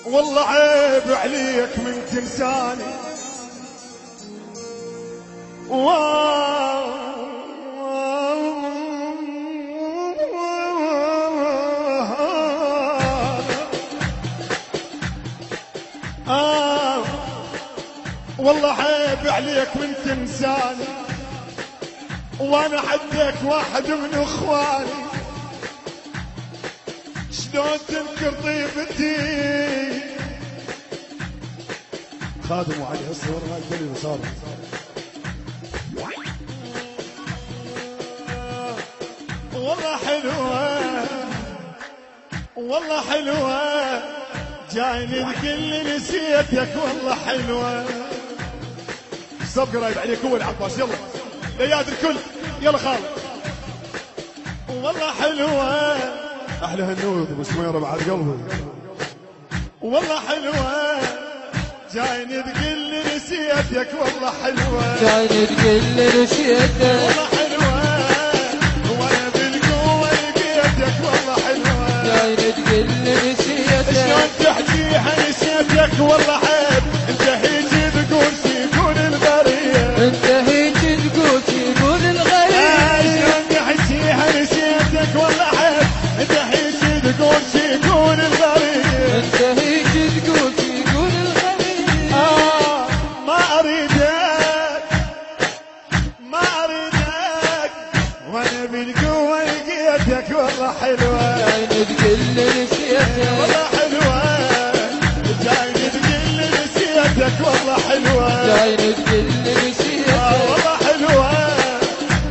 والله عيب عليك من تنساني. والله عيب عليك من تنساني، وانا حدك واحد من اخواني. شلون تنكر طيبتي؟ خادم وعلي الصور هاي اللي صار. والله حلوة والله حلوة، جايني تقول نسيتك والله حلوة. صب قريب عليك هو العباس، يلا لياد الكل، يلا خالد. والله حلوة احلى هالنود وسميرة بعد قلبي. والله حلوة جايني تقول نسيتك والله حلوة، جايني تقول نسيتك والله حلوة، وانا بالقوة لقيتك والله حلوة. جايني تقول نسيتك شلون تحكيها نسيتك والله عيب، انت هيجي تقول شيكون الغريب، انت هيجي تقول شيكون الغريب. شلون تحكيها نسيتك والله عيب، انت هيجي تقول شيكون الغريب، انت هيجي تقول شيكون الغريب. ما اريدك ما اريدك، وانا بالقوة لقيتك والله حلوة. جايني تقول نسيتك والله حلوة جايني تقول نسيتك والله حلوة. جايني تقول نسيتك والله حلوة،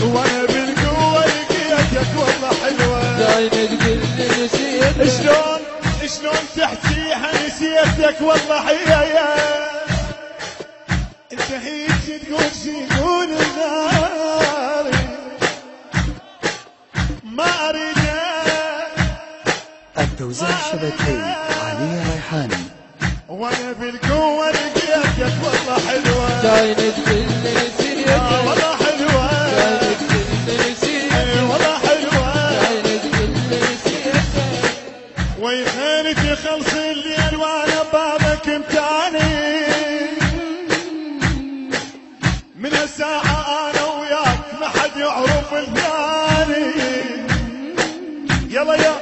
وانا بالقوة لقيتك والله حلوة. جايني تقول نسيتك شلون تحكيها نسيتك والله حيايا، انت هيك تقول شيكون الغالي. ما اريدك التوزيع الشبكي علي ريحاني، وانا بالقوة لقيتك والله حلوة. جايني تقول نسيتك والله حلوة جايني تقول نسيتك والله حلوة. جايني تقول نسيتك. ويخيلتي خلص الليل وانا بابك امتاني، من هالساعة انا وياك ما حد يعرف الثاني. يلا يا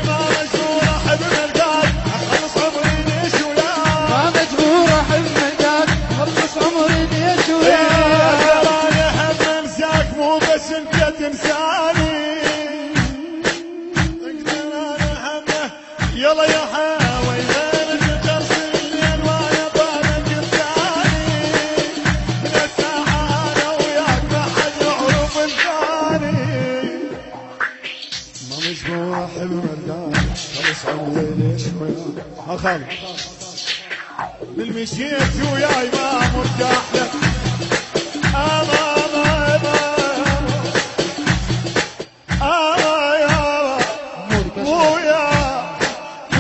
ما مجبور احب ملقاك، اخلص عمري ليش وياك. ما مجبور احب ملقاك، خلص عمري ليش وياك. اقدر انا احب انساك مو بس انت تنساني، اقدر انا احبه. يلا يا حاوي غيرك ترسل الليل وانا بالك امتاني، من الساعة انا وياك ما حد يعرف الثاني. ما مجبور احب ملقاك، خلص عمري ليش وياك. ها خالد من مشيت وياي ما مرتاح لك.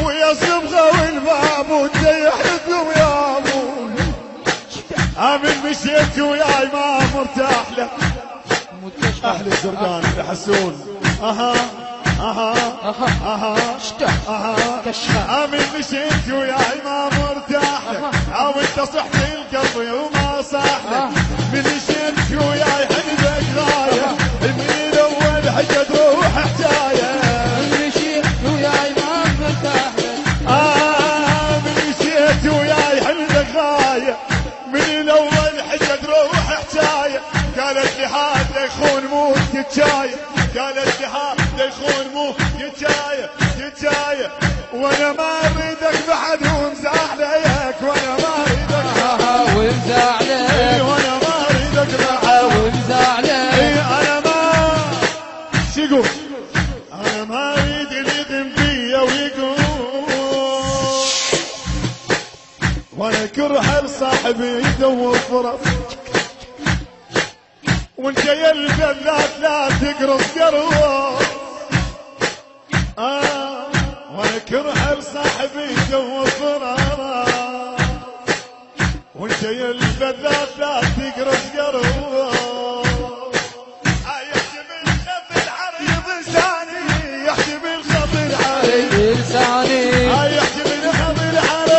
ويا صبغة والباب وتيحت ويا ابو. من مشيت وياي ما مرتاح لك. اهل الزرقان يحسون اها من مشيت وياي ما مرتاح لك، وانت صحت القلب وما صاح لك. من مشيت وياي حنبك غاية، من الاول حاجة تروح حكاية. من مشيت وياي ما مرتاح لك. من مشيت وياي حنبك غاية، من الاول حاجة تروح حكاية. قالت لي هذا يخون مو كتاية، قالت لي هذا يخون مو كتاية كتاية. وانا ما اريدك بعد ومزعلك، وانا ما اريدك ومزعلك، وانا ما اريدك بعد ومزعلك. انا ما شو يقول، انا ما اريد اللي يدم بيا ويقول، وانا كره لصاحبي يدور فرص. وانت يا البلاد لا تقرص قرص. وانا كره لصاحبي يدور فرص. وانت يا البلاد لا تقرص قرص. يحجب الخط العريض لساني، يحجب الخط العريض لساني، يحجب الخط العريض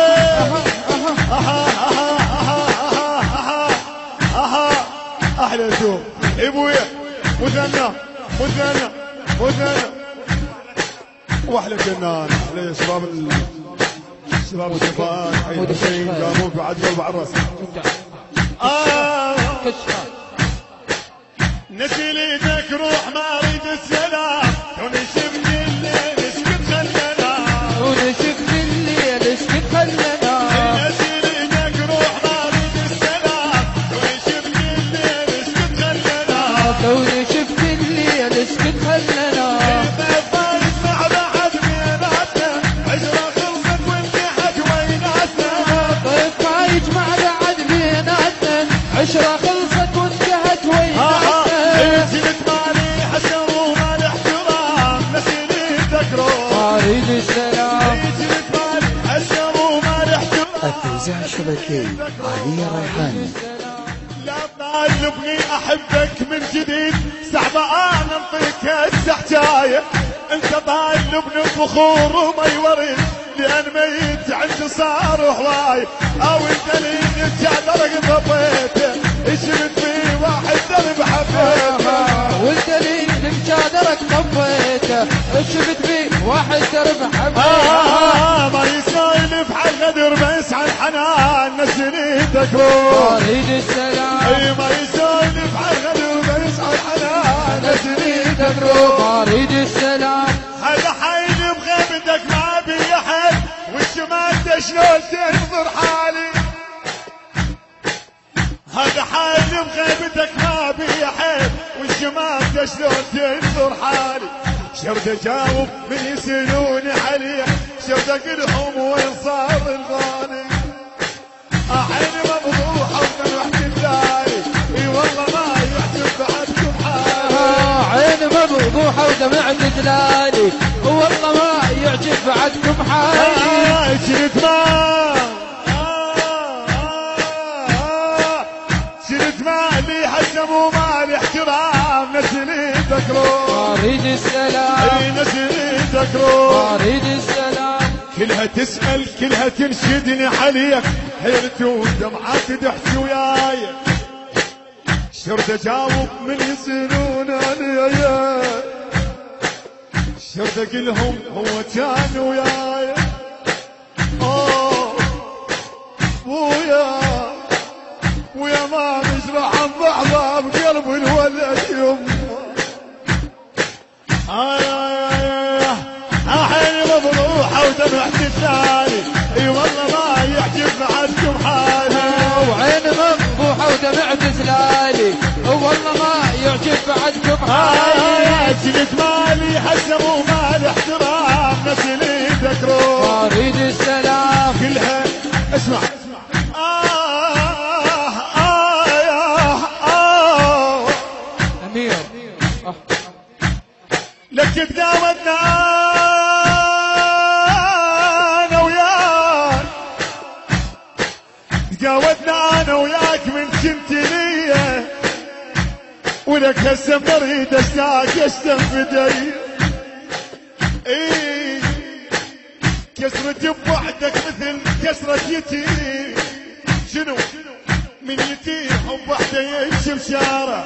شباب وشباب عيد حسين قاموا بعد قلب عرس نسيليتك روح ما اريد السلام توني شفت الليل اسكت خلنا توني شفت الليل اسكت خلنا نسيليتك روح ما اريد السلام توني شفت الليل اسكت خلنا توني شفت الليل اسكت خلنا فايز مع بعض بيناتنا عشرة خلصت وانتهت ويناتنا طيب فايز مع بعض بيناتنا عشرة خلصت وانتهت ويناتنا جبت مالي حسن ومال احترام نسيليتك روح اريد السلام جبت مالي حسن ومال احترام التوزيع الشبكي علي ريحاني. لا طالبني احبك من جديد صعبة انا انطيك هسه حكاية انت طالبني بخور ومي ورد لان ميت عندي صار هواي او انت اللي جعلك ضبيته شفت في واحد درب حبيته وانت لي بجادرك طفيته شفت في واحد درب حبيته ما يسايلف على الغدر بس عن حنان نسيتك روح اريد السلام اي ما يسولف على الغدر بس على الحنان نسيتك روح اريد السلام هذا حين بغيبتك ما بي احد والشمال شلون تنظر حالي هذا حين بغيبتك ما بي احد والشمال شلون تنظر حالي شرد اجاوب من يسالوني عليه شرد اقلهم وين صار الغالي عيني مفضوحه وسمحت الداري اي والله ما يعجب بعدكم حالي عين مفضوحة ودمعت دلالي والله ما يعجب بعدكم حالي شريت شريت مالي حسم ومالي احترام نسيتك روح اريد السلام اي نسيتك روح اريد السلام كلها تسأل كلها تنشدني عليك حيرتي ودمعات تحكي وياي شرد اجاوب من يسألون علي شرد اقلهم هو كان وياي ويا ما نشرح عن بعضها بقلب الولد يمه حيني مفضوحة ودمعت الثاني اي والله ما يعجب بعدكم حالي وعين مفضوحة ودمعت دلالي والله ما يعجب بعدكم حالي جلد مالي حسم ومال احترام نسيتك روح اريد السلام كلها اسمع امير لك تداوتنا انا وياك تقاوتنا انا وياك من كنت ليا ولك هسه بريد اشتاق اشتم بدي اي كسرة بوحدك مثل كسرة يتيم شنو من يتيم حب وحده يمشي بشارع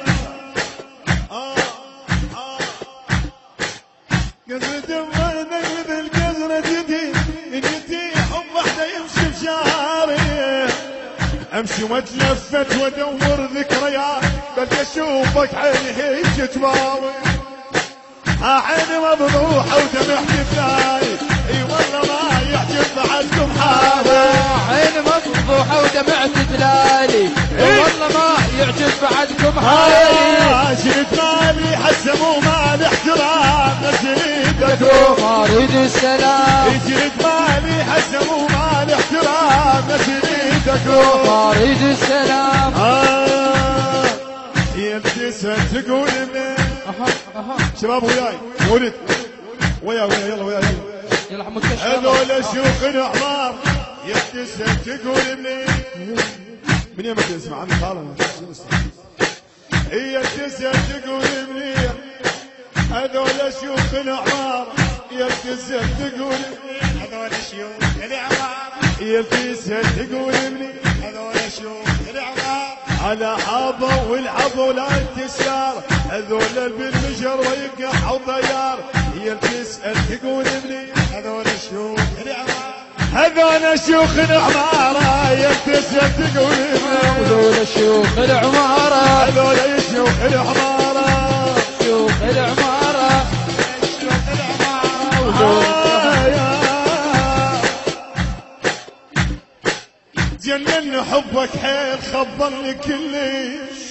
قزرة بوحدك مثل كسرة يتيم من يتيم حب وحده يمشي بشارع امشي واتلفت وادور ذكريات بلقى اشوفك عيني هيك تباوي عيني مفضوحة ودمعت الثاني اي والله ما يعجب بعدكم حالي عين مفضوحة ودمعت دلالي والله ما يعجب بعدكم حالي شريت مالي حسم ومال احترام نسيتك روح اريد السلام شريت مالي حسم ومال احترام نسيتك روح اريد السلام يبتسم تقول منين شباب وياي ولد ويا يلا ويا يلا حمود كشف هذول شيوخ حمار يبتسم تقول منين من يوم تسمع عن خالنا هي يبتسم تقول منين هذول شيوخ حمار يبتسم تقول منين هذول شيوخ العمار يبتسم تقول منين هذول شيوخ العمار على حابة والعبوا ولا تسيار هذول بالمجر ويقحوا طيار هي تسأل تقول ابني هذول شيوخ العمارة هذول شيوخ العمارة هي تسأل تقول ابني هذول شيوخ العمارة هذول شيوخ العمارة شيوخ العمارة شيوخ العمارة جنن حبك حيل خبرني كلش